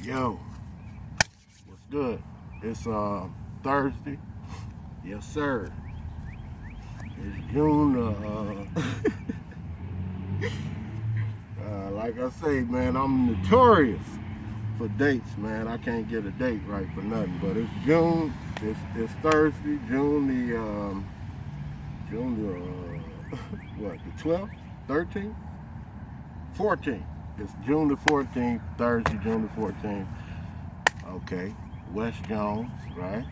Yo, what's good? It's Thursday. Yes, sir. It's June. Like I say, man, I'm notorious for dates, man. I can't get a date right for nothing. But it's June. It's Thursday, June what? The 12th, 13th, 14th. It's June the 14th, Thursday, June the 14th. Okay, Wes Jones, right?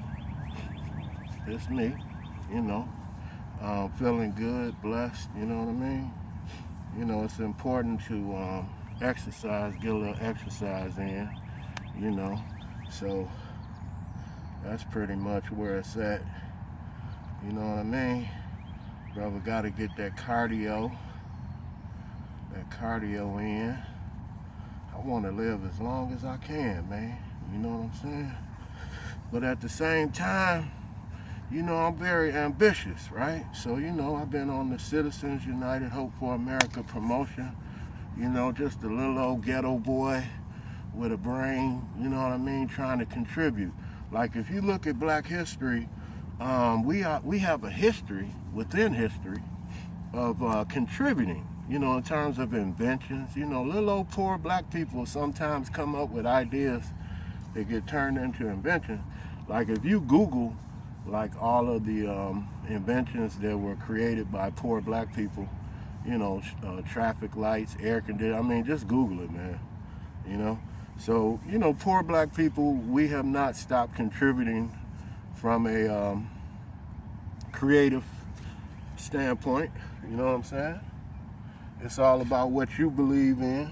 It's me, you know. Feeling good, blessed, you know what I mean? You know, it's important to exercise, get a little exercise in, you know. So that's pretty much where it's at. You know what I mean? Brother gotta get that cardio in. I wanna live as long as I can, man. You know what I'm saying? But at the same time, you know, I'm very ambitious, right? So, you know, I've been on the Citizens United Hope for America promotion. You know, just a little old ghetto boy with a brain, you know what I mean, trying to contribute. Like, if you look at Black history, we have a history within history of contributing, you know, in terms of inventions. You know, little old poor Black people sometimes come up with ideas that get turned into inventions. Like, if you Google like all of the inventions that were created by poor Black people, you know, traffic lights, air conditioning, I mean, just Google it, man, you know. So, you know, poor Black people, we have not stopped contributing from a creative standpoint, you know what I'm saying? It's all about what you believe in,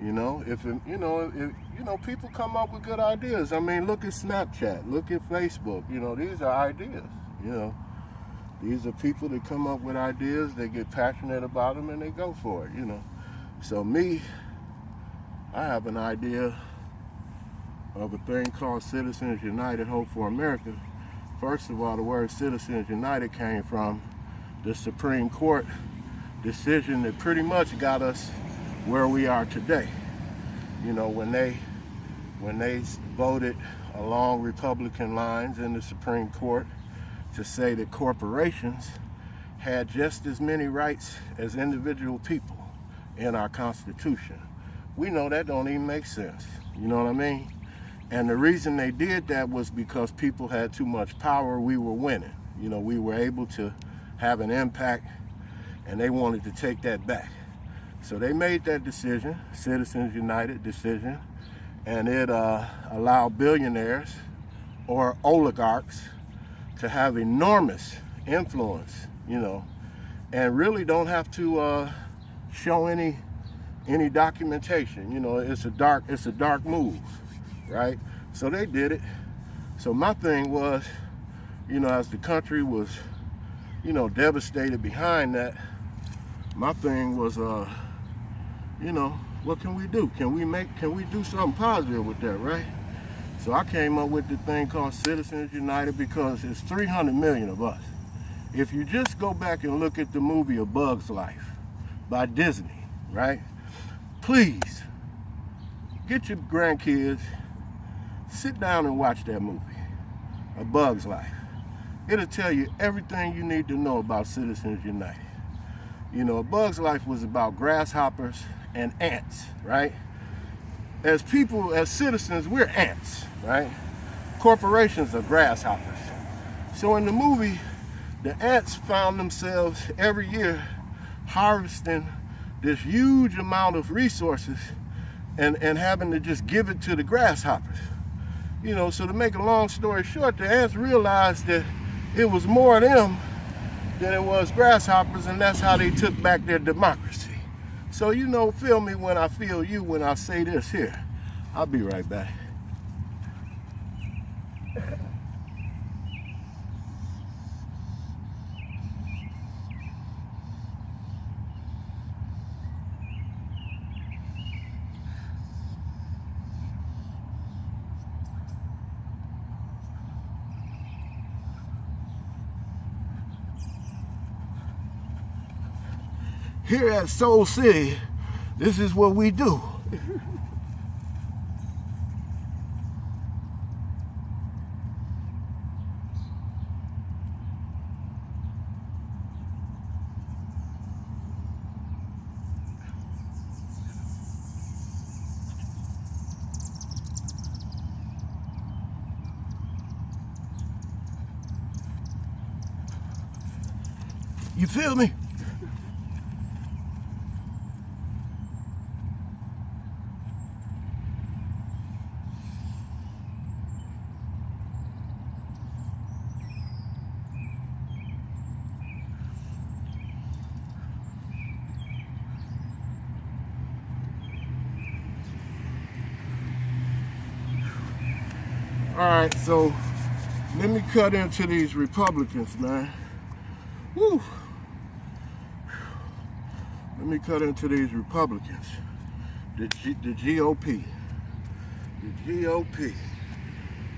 you know. If people come up with good ideas. I mean, look at Snapchat, look at Facebook. You know, these are ideas. You know, these are people that come up with ideas. They get passionate about them and they go for it. You know, so me, I have an idea of a thing called Citizens United Hope for America. First of all, the word Citizens United came from the Supreme Court decision that pretty much got us where we are today. You know, when they voted along Republican lines in the Supreme Court to say that corporations had just as many rights as individual people in our Constitution. We know that don't even make sense. You know what I mean? And the reason they did that was because people had too much power. We were winning. You know, we were able to have an impact, and they wanted to take that back. So they made that decision, Citizens United decision, and it allowed billionaires or oligarchs to have enormous influence, you know, and really don't have to show any documentation. You know, it's a dark move, right? So they did it. So my thing was, you know, as the country was, you know, devastated behind that, my thing was, you know, what can we do? Can we do something positive with that, right? So I came up with the thing called Citizens United because it's 300 million of us. If you just go back and look at the movie A Bug's Life by Disney, right? Please, get your grandkids, sit down and watch that movie, A Bug's Life. It'll tell you everything you need to know about Citizens United. You know, A Bug's Life was about grasshoppers and ants, right? As people, as citizens, we're ants, right? Corporations are grasshoppers. So in the movie, the ants found themselves every year harvesting this huge amount of resources and having to just give it to the grasshoppers. You know, so to make a long story short, the ants realized that it was more of them than it was grasshoppers, and that's how they took back their democracy. So, you know, feel me when I feel you when I say this here. I'll be right back. Here at Soul City, this is what we do. You feel me? All right, so let me cut into these Republicans, man. Woo. Let me cut into these Republicans. The GOP. The GOP,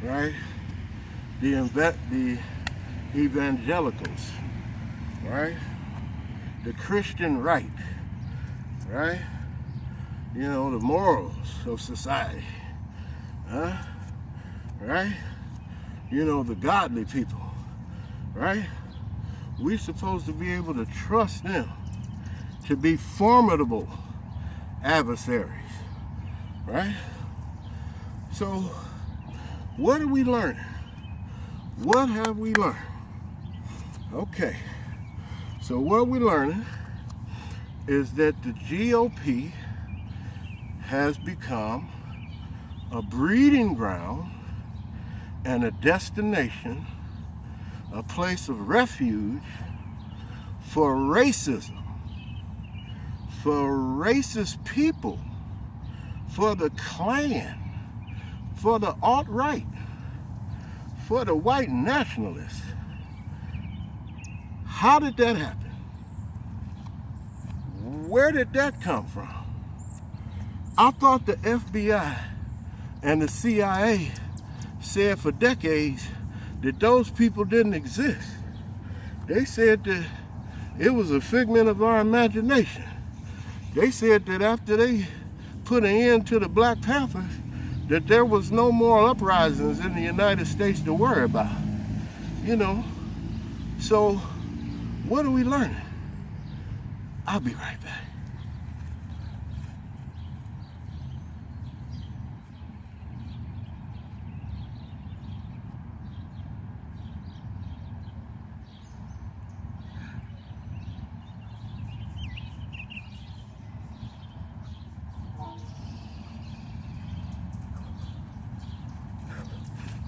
right? The evangelicals, right? The Christian right, right? You know, the morals of society, huh? Right? You know, the godly people, right? We're supposed to be able to trust them to be formidable adversaries, right? So, what are we learning? What have we learned? Okay, so what we're learning is that the GOP has become a breeding ground and a destination, a place of refuge for racism, for racist people, for the Klan, for the alt-right, for the white nationalists. How did that happen? Where did that come from? I thought the FBI and the CIA said for decades that those people didn't exist. They said that it was a figment of our imagination. They said that after they put an end to the Black Panthers, that there was no more uprisings in the United States to worry about. You know, so what are we learning? I'll be right back.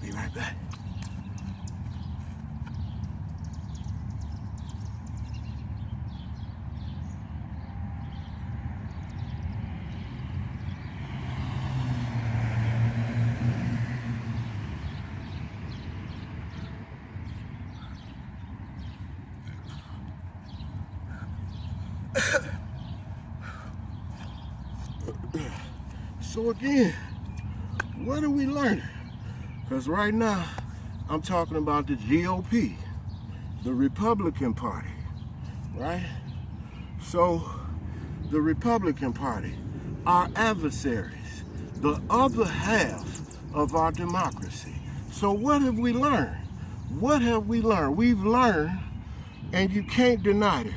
Be right back. So again, what are we learning? Because right now, I'm talking about the GOP, the Republican Party, right? So the Republican Party, our adversaries, the other half of our democracy. So what have we learned? What have we learned? We've learned, and you can't deny this.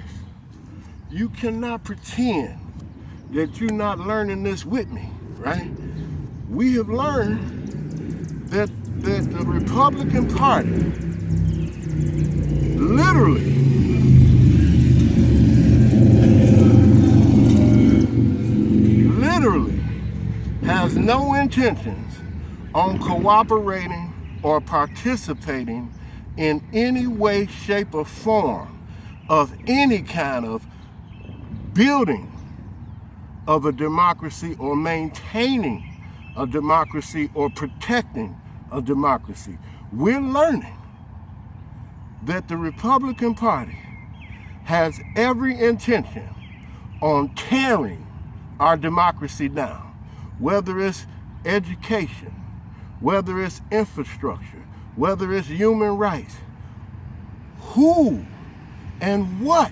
You cannot pretend that you're not learning this with me, right? We have learned that the Republican Party literally has no intentions on cooperating or participating in any way, shape, or form of any kind of building of a democracy or maintaining a democracy or protecting a democracy. We're learning that the Republican Party has every intention on tearing our democracy down, whether it's education, whether it's infrastructure, whether it's human rights. Who and what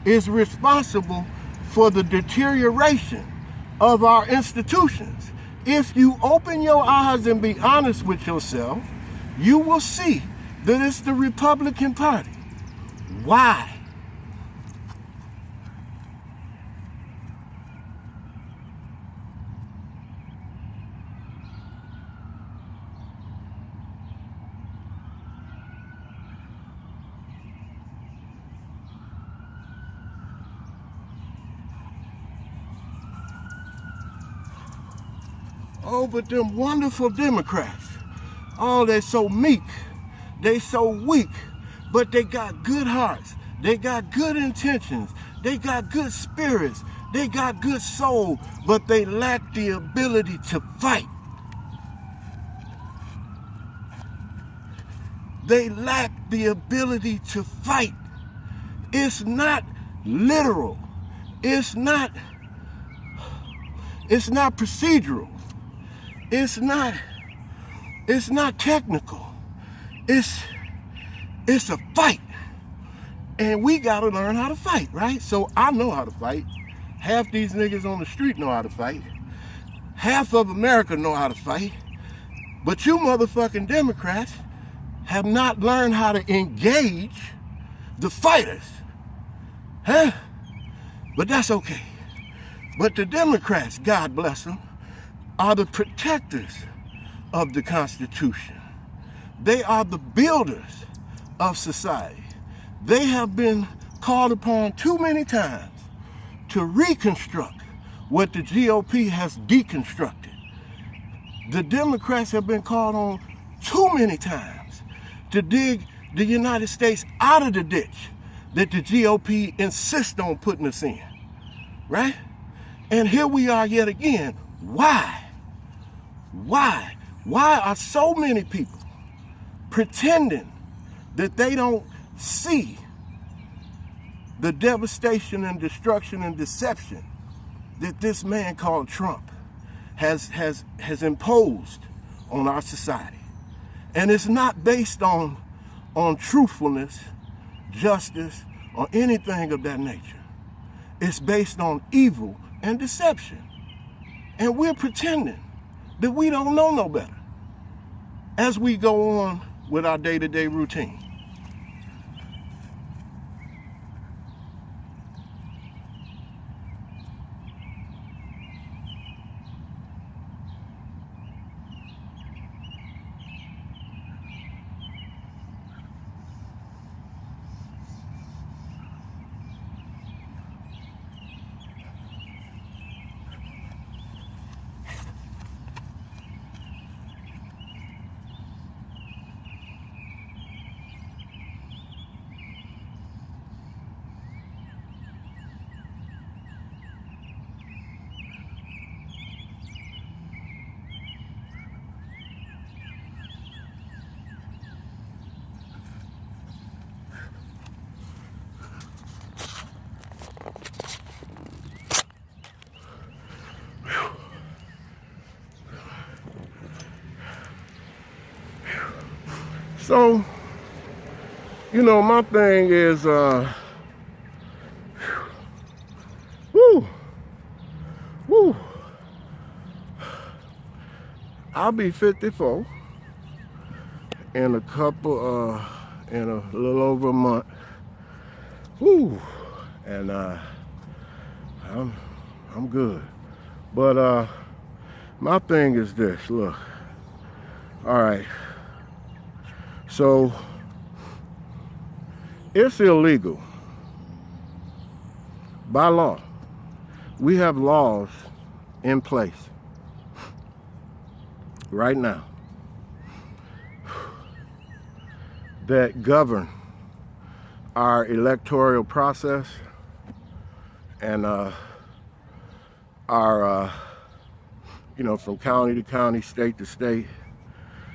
is responsible for the deterioration of our institutions? If you open your eyes and be honest with yourself, you will see that it's the Republican Party. Why? Oh, but them wonderful Democrats, oh, they're so meek, they so weak, but they got good hearts, they got good intentions, they got good spirits, they got good soul, but they lack the ability to fight. They lack the ability to fight. It's not literal. It's not procedural. It's not technical. It's a fight. And we gotta learn how to fight, right? So I know how to fight. Half these niggas on the street know how to fight. Half of America know how to fight. But you motherfucking Democrats have not learned how to engage the fighters. Huh? But that's okay. But the Democrats, God bless them, are the protectors of the Constitution. They are the builders of society. They have been called upon too many times to reconstruct what the GOP has deconstructed. The Democrats have been called on too many times to dig the United States out of the ditch that the GOP insists on putting us in, right? And here we are yet again. Why? Why? Why are so many people pretending that they don't see the devastation and destruction and deception that this man called Trump has imposed on our society? And it's not based on truthfulness, justice, or anything of that nature. It's based on evil and deception. And we're pretending that we don't know no better as we go on with our day-to-day routine. So, you know, my thing is, I'll be 54 in a couple, in a little over a month. And I'm good. But my thing is this. Look, all right. So it's illegal by law. We have laws in place right now that govern our electoral process and our, you know, from county to county, state to state.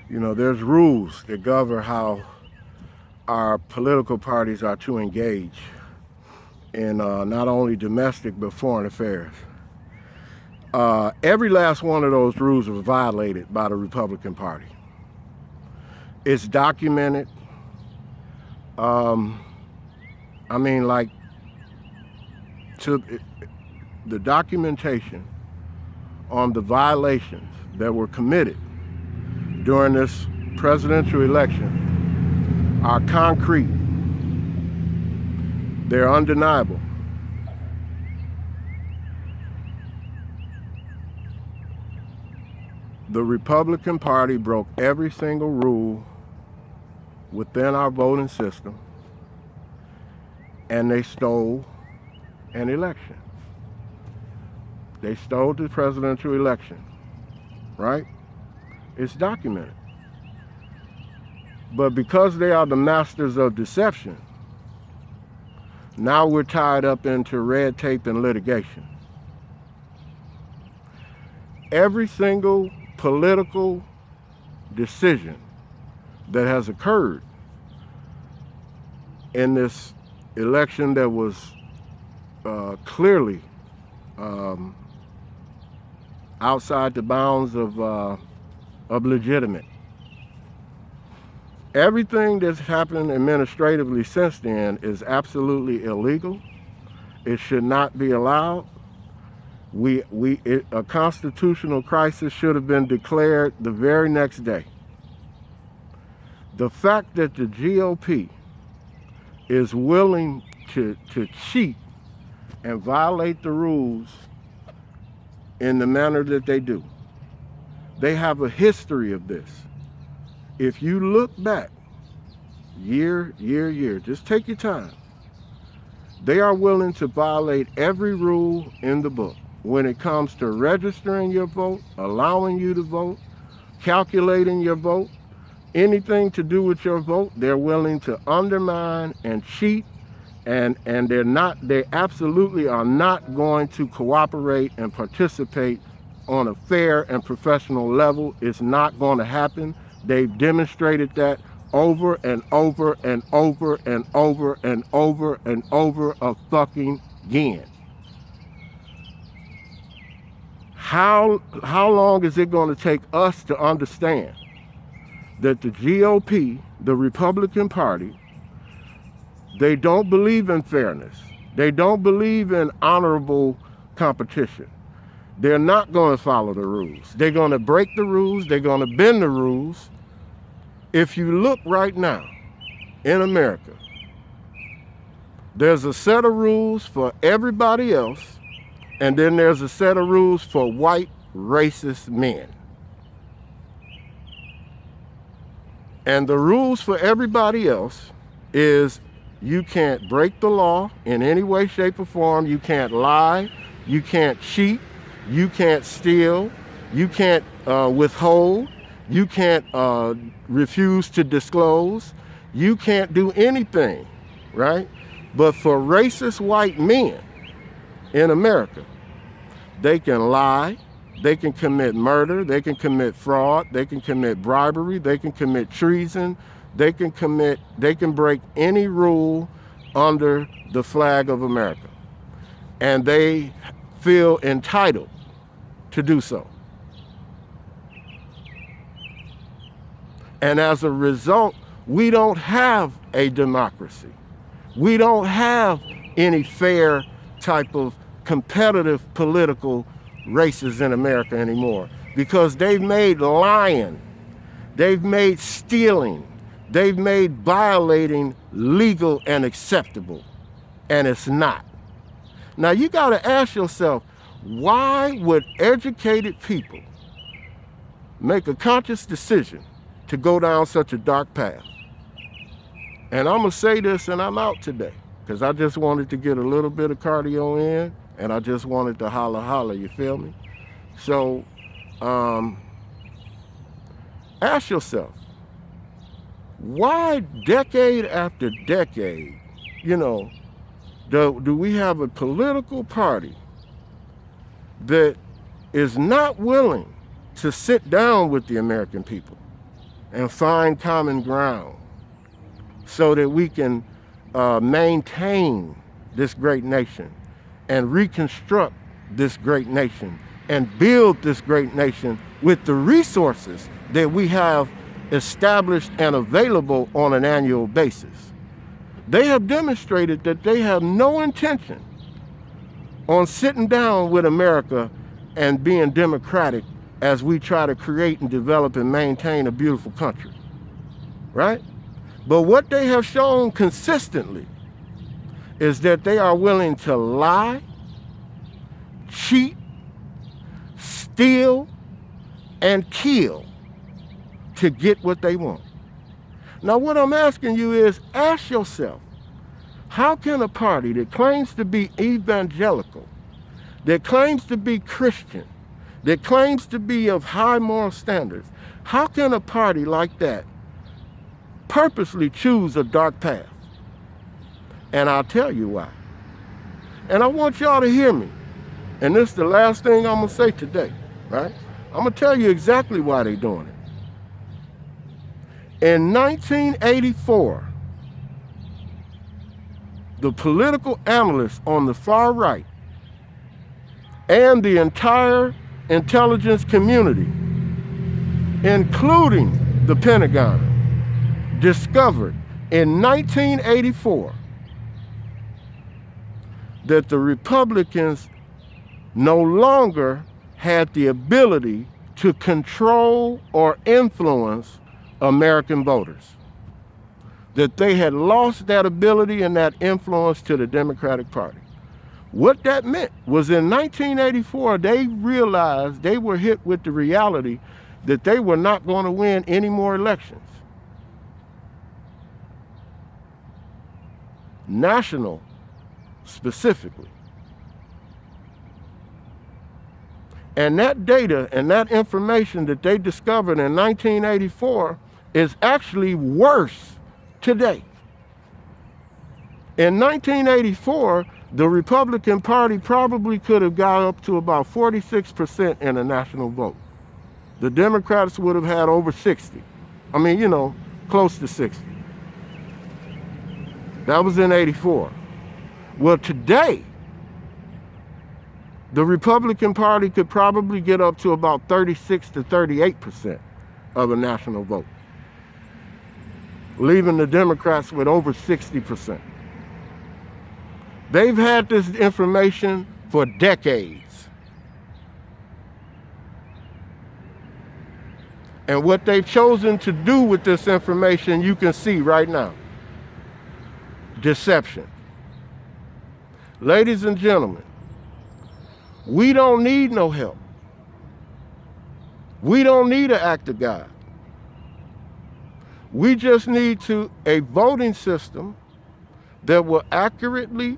You know, there's rules that govern how our political parties are to engage in not only domestic but foreign affairs. Every last one of those rules was violated by the Republican Party. It's documented. I mean, like, the documentation on the violations that were committed during this presidential election are concrete. They're undeniable. The Republican Party broke every single rule within our voting system, and they stole an election. They stole the presidential election. right? It's documented. But because they are the masters of deception, now we're tied up into red tape and litigation. Every single political decision that has occurred in this election that was clearly outside the bounds of legitimate. Everything that's happened administratively since then is absolutely illegal. It should not be allowed. A constitutional crisis should have been declared the very next day. The fact that the GOP is willing to cheat and violate the rules in the manner that they do. They have a history of this. If you look back, year, just take your time. They are willing to violate every rule in the book when it comes to registering your vote, allowing you to vote, calculating your vote, anything to do with your vote. They're willing to undermine and cheat, and they absolutely are not going to cooperate and participate on a fair and professional level. It's not going to happen. They've demonstrated that over and over and over and over and over and over a fucking again. How long is it going to take us to understand that the GOP, the Republican Party, they don't believe in fairness. They don't believe in honorable competition. They're not going to follow the rules. They're going to break the rules. They're going to bend the rules. If you look right now in America, there's a set of rules for everybody else, and then there's a set of rules for white racist men. And the rules for everybody else is you can't break the law in any way, shape, or form. You can't lie. You can't cheat. You can't steal. You can't withhold. You can't refuse to disclose. You can't do anything, right? But for racist white men in America, they can lie, they can commit murder, they can commit fraud, they can commit bribery, they can commit treason, they can break any rule under the flag of America. And they feel entitled to do so. And as a result, we don't have a democracy. We don't have any fair type of competitive political races in America anymore, because they've made lying, they've made stealing, they've made violating legal and acceptable, and it's not. Now you got to ask yourself, why would educated people make a conscious decision to go down such a dark path? And I'm gonna say this and I'm out today, because I just wanted to get a little bit of cardio in, and I just wanted to holler, you feel me? So ask yourself, why decade after decade, do we have a political party that is not willing to sit down with the American people and find common ground so that we can maintain this great nation and reconstruct this great nation and build this great nation with the resources that we have established and available on an annual basis? They have demonstrated that they have no intention on sitting down with America and being democratic as we try to create and develop and maintain a beautiful country, right? But what they have shown consistently is that they are willing to lie, cheat, steal, and kill to get what they want. Now, what I'm asking you is, ask yourself, how can a party that claims to be evangelical, that claims to be Christian, that claims to be of high moral standards, how can a party like that purposely choose a dark path? And I'll tell you why. And I want y'all to hear me. And this is the last thing I'm gonna say today, right? I'm gonna tell you exactly why they're doing it. In 1984, the political analysts on the far right and the entire intelligence community, including the Pentagon, discovered in 1984 that the Republicans no longer had the ability to control or influence American voters. That they had lost that ability and that influence to the Democratic Party. What that meant was in 1984, they realized they were hit with the reality that they were not going to win any more elections. National, specifically. And that data and that information that they discovered in 1984 is actually worse today. In 1984, the Republican Party probably could have got up to about 46% in the national vote. The Democrats would have had over 60. I mean, you know, close to 60. That was in 84. Well, today, the Republican Party could probably get up to about 36 to 38% of the national vote, leaving the Democrats with over 60%. They've had this information for decades. And what they've chosen to do with this information, you can see right now. Deception. Ladies and gentlemen, we don't need no help. We don't need an act of God. We just need a voting system that will accurately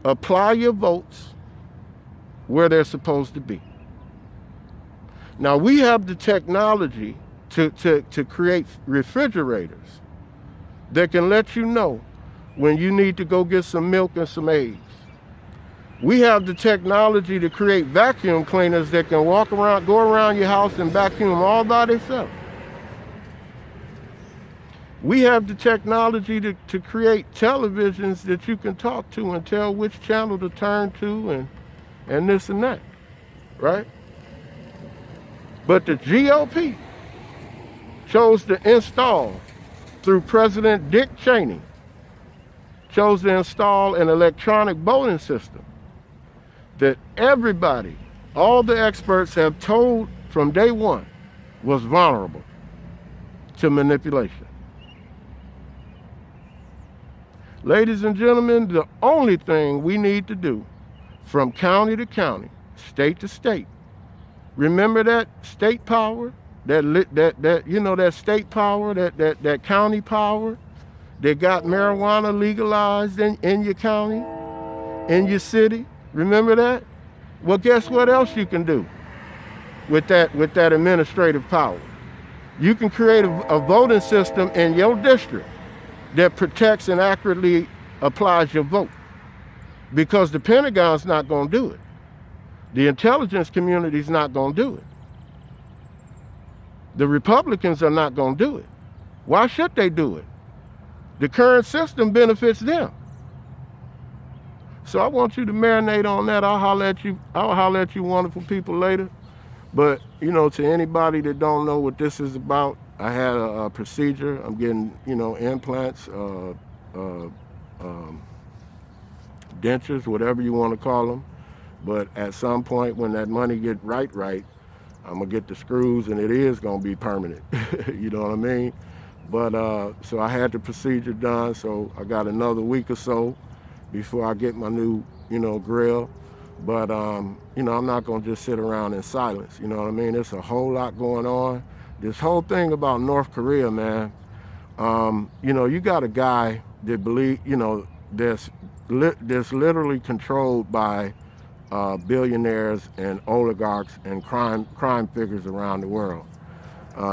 apply your votes where they're supposed to be. Now, we have the technology to create refrigerators that can let you know when you need to go get some milk and some eggs. We have the technology to create vacuum cleaners that can go around your house and vacuum all by themselves. We have the technology to create televisions that you can talk to and tell which channel to turn to and this and that, right? But the GOP chose to install, through President Dick Cheney, chose to install an electronic voting system that everybody, all the experts have told from day one was vulnerable to manipulation. Ladies and gentlemen, the only thing we need to do from county to county, state to state, remember that state power, that state power, that county power that got marijuana legalized in your county, in your city? Remember that? Well, guess what else you can do with that administrative power? You can create a voting system in your district that protects and accurately applies your vote. Because the Pentagon's not going to do it. The intelligence community's not going to do it. The Republicans are not going to do it. Why should they do it? The current system benefits them. So I want you to marinate on that. I'll holler at you wonderful people later. But, you know, to anybody that don't know what this is about, I had a procedure. I'm getting, implants, dentures, whatever you want to call them. But at some point when that money get right, I'm going to get the screws and it is going to be permanent. You know what I mean? But so I had the procedure done. So I got another week or so before I get my new, grill. But, I'm not going to just sit around in silence. You know what I mean? There's a whole lot going on. This whole thing about North Korea, man, you got a guy that that's literally controlled by billionaires and oligarchs and crime figures around the world.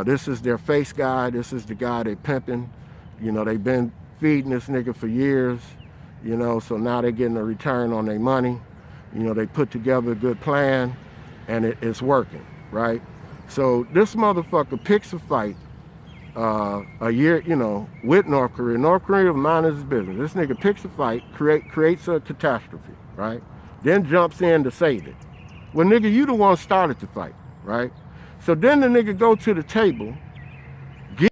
This is their face guy. This is the guy they pimping. You know, they've been feeding this nigga for years, you know, so now they're getting a return on their money. You know, they put together a good plan and it's working, right? So this motherfucker picks a fight a year, you know, with North Korea. North Korea minding his business. This nigga picks a fight, creates a catastrophe, right? Then jumps in to save it. Well, nigga, you the one started the fight, right? So then the nigga go to the table